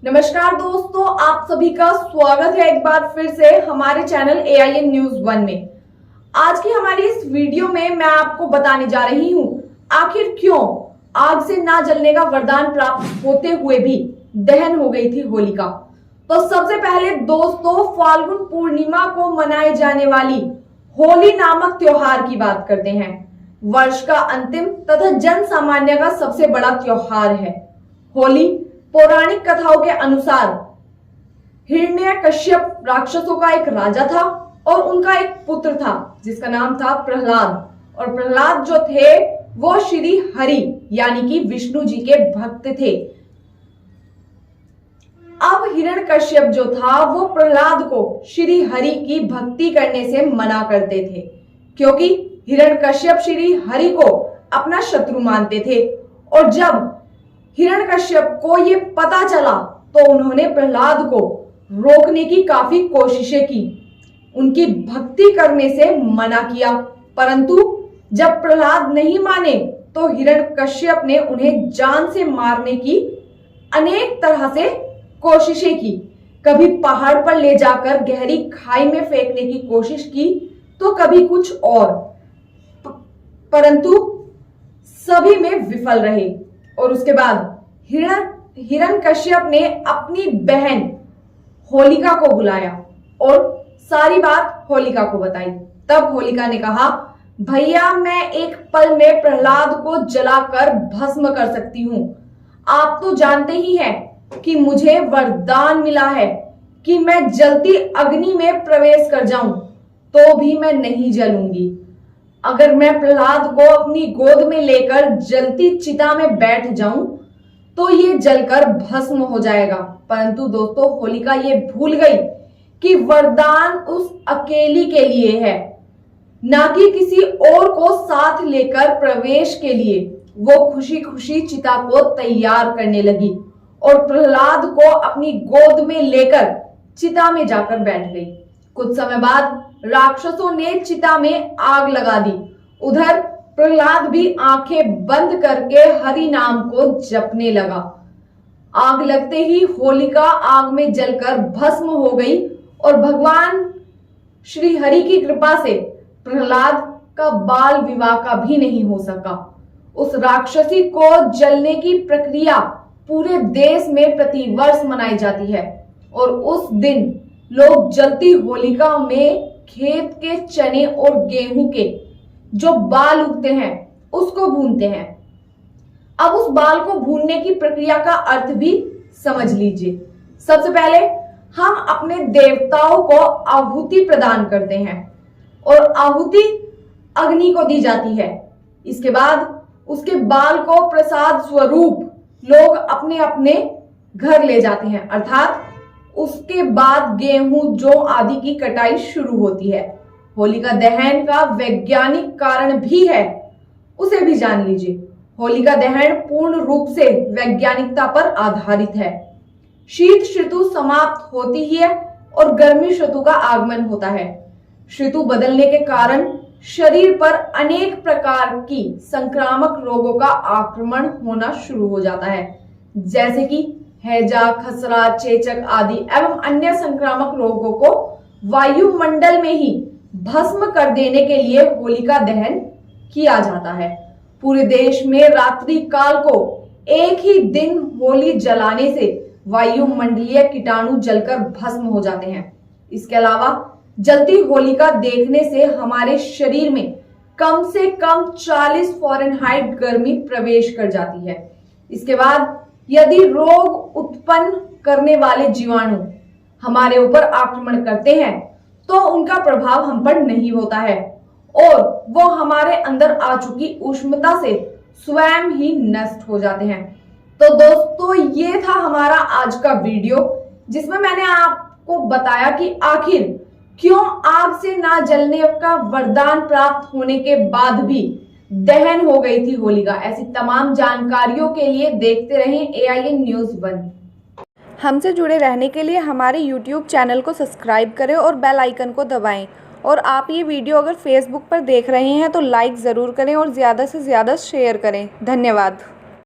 नमस्कार दोस्तों, आप सभी का स्वागत है एक बार फिर से हमारे चैनल AIN न्यूज 1 में। आज की हमारी इस वीडियो में मैं आपको बताने जा रही हूं आखिर क्यों आग से ना जलने का वरदान प्राप्त होते हुए भी दहन हो गई थी होलिका। तो सबसे पहले दोस्तों, फाल्गुन पूर्णिमा को मनाई जाने वाली होली नामक त्योहार की बात करते हैं। वर्ष का अंतिम तथा जन सामान्य का सबसे बड़ा त्योहार है होली। पौराणिक कथाओं के अनुसार हिरण्यकश्यप राक्षसों का एक राजा था और उनका एक पुत्र था जिसका नाम था प्रहलाद। और प्रहलाद जो थे वो श्री हरि यानी कि विष्णु जी के भक्त थे। अब हिरण्यकश्यप जो था वो प्रहलाद को श्री हरि की भक्ति करने से मना करते थे, क्योंकि हिरण्यकश्यप श्री हरि को अपना शत्रु मानते थे। और जब हिरण्यकश्यप को ये पता चला तो उन्होंने प्रहलाद को रोकने की काफी कोशिशें की, उनकी भक्ति करने से मना किया। परंतु जब प्रहलाद नहीं माने तो हिरण्यकश्यप ने उन्हें जान से मारने की अनेक तरह से कोशिशें की। कभी पहाड़ पर ले जाकर गहरी खाई में फेंकने की कोशिश की तो कभी कुछ और, परंतु सभी में विफल रहे। और उसके बाद हिरण्यकश्यप ने अपनी बहन होलिका को बुलाया और सारी बात होलिका को बताई। तब होलिका ने कहा, भैया मैं एक पल में प्रहलाद को जलाकर भस्म कर सकती हूँ। आप तो जानते ही हैं कि मुझे वरदान मिला है कि मैं जलती अग्नि में प्रवेश कर जाऊं तो भी मैं नहीं जलूंगी। अगर मैं प्रहलाद को अपनी गोद में लेकर जलती चिता में बैठ जाऊं तो ये जलकर भस्म हो जाएगा। परंतु दोस्तों, होलिका ये भूल गई कि वरदान उस अकेली के लिए है, ना कि किसी और को साथ लेकर प्रवेश के लिए। वो खुशी खुशी चिता को तैयार करने लगी और प्रहलाद को अपनी गोद में लेकर चिता में जाकर बैठ गई। कुछ समय बाद राक्षसों ने चिता में आग लगा दी। उधर प्रहलाद भी आंखें बंद करके हरि नाम को जपने लगा। आग लगते ही होलिका आग में जलकर भस्म हो गई और भगवान श्री हरि की कृपा से प्रहलाद का बाल विवाह का भी नहीं हो सका। उस राक्षसी को जलने की प्रक्रिया पूरे देश में प्रतिवर्ष मनाई जाती है और उस दिन लोग जलती होलिका में खेत के चने और गेहूं के जो बाल उगते हैं उसको भूनते हैं। अब उस बाल को भूनने की प्रक्रिया का अर्थ भी समझ लीजिए। सबसे पहले हम अपने देवताओं को आहुति प्रदान करते हैं और आहुति अग्नि को दी जाती है। इसके बाद उसके बाल को प्रसाद स्वरूप लोग अपने अपने घर ले जाते हैं, अर्थात उसके बाद गेहूं जौ आदि की कटाई शुरू होती है। होलिका दहन का वैज्ञानिक कारण भी है, उसे भी जान लीजिए। होलिका दहन पूर्ण रूप से वैज्ञानिकता पर आधारित है। शीत ऋतु समाप्त होती है और गर्मी ऋतु का आगमन होता है। ऋतु बदलने के कारण शरीर पर अनेक प्रकार की संक्रामक रोगों का आक्रमण होना शुरू हो जाता है, जैसे कि हैजा, खसरा, चेचक आदि एवं अन्य संक्रामक रोगों को वायुमंडल में ही भस्म कर देने के लिए होलिका दहन किया जाता है। पूरे देश में रात्रि काल को एक ही दिन होली जलाने से वायुमंडलीय कीटाणु जलकर भस्म हो जाते हैं। इसके अलावा जलती होलिका देखने से हमारे शरीर में कम से कम 40 फ़ारेनहाइट गर्मी प्रवेश कर जाती है। इसके बाद यदि रोग उत्पन्न करने वाले जीवाणु हमारे ऊपर आक्रमण करते हैं तो उनका प्रभाव हम पर नहीं होता है और वो हमारे अंदर आ चुकी उष्णता से स्वयं ही नष्ट हो जाते हैं। तो दोस्तों, ये था हमारा आज का वीडियो जिसमें मैंने आपको बताया कि आखिर क्यों आग से ना जलने का वरदान प्राप्त होने के बाद भी दहन हो गई थी होलिका। ऐसी तमाम जानकारियों के लिए देखते रहें AIN न्यूज 1। हमसे जुड़े रहने के लिए हमारे YouTube चैनल को सब्सक्राइब करें और बेल आइकन को दबाएं। और आप ये वीडियो अगर फेसबुक पर देख रहे हैं तो लाइक ज़रूर करें और ज़्यादा से ज़्यादा शेयर करें। धन्यवाद।